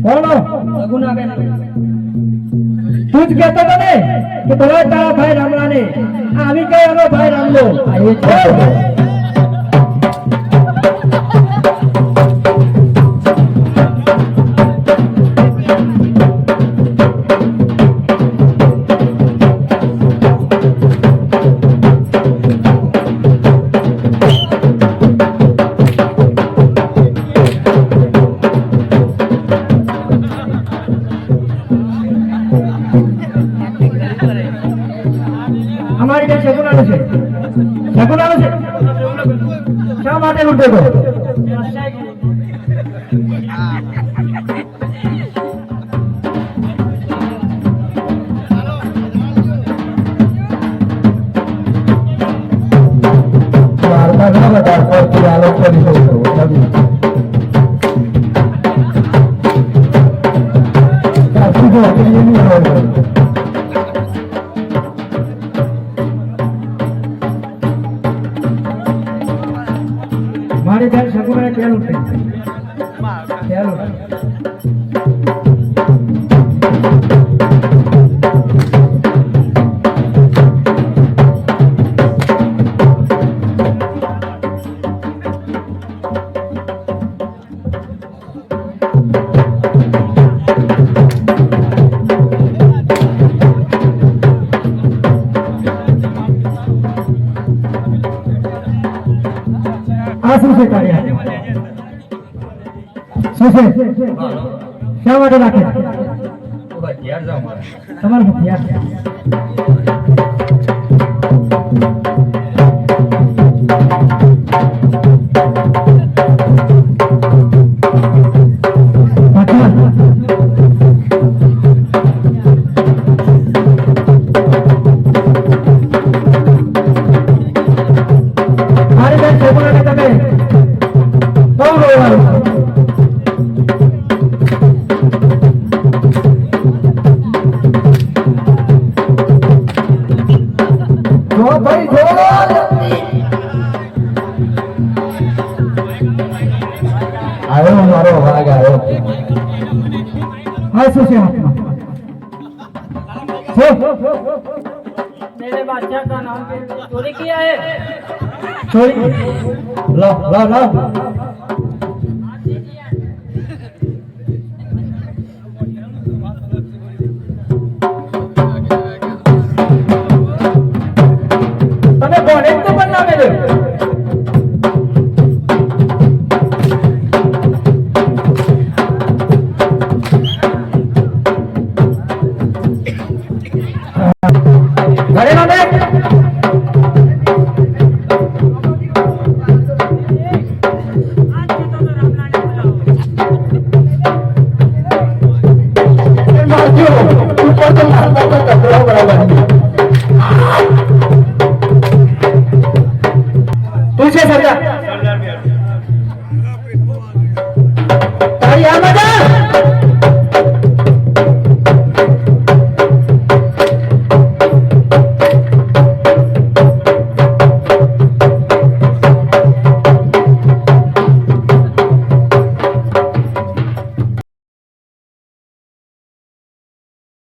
કોણ રઘુનાબેન તું જ કહેતો હતો ને કે ભલે તારા ભાઈ રામલાને આવી કઈ એનો ભાઈ રામલો આ એ છે અમારી બેન શગુનાનું છે શગુનાનું છે શા માટે લૂંટે તો વાર્તા ના બતા પરથી આલોક કરી દઉં મારી બેન શગુનાને ક્યાં લૂંટે ક્યાં લૂંટે આ શું છે કાર્ય શું છે શા માટે રાખે તમારું હથિયાર મારી બેન શગુનાને તમે બહુ રોવાનું જો ભાઈ જો આવ્યો મારો વાઘ આવ્યો હા શું છે હાથમાં मेरे बादशाह का नाम पे चोरी किया है ચોરી લો લો લો તમે કોને તો પણ નામે લો ઘરે નામે તું છે સરદાર તારી આ મજા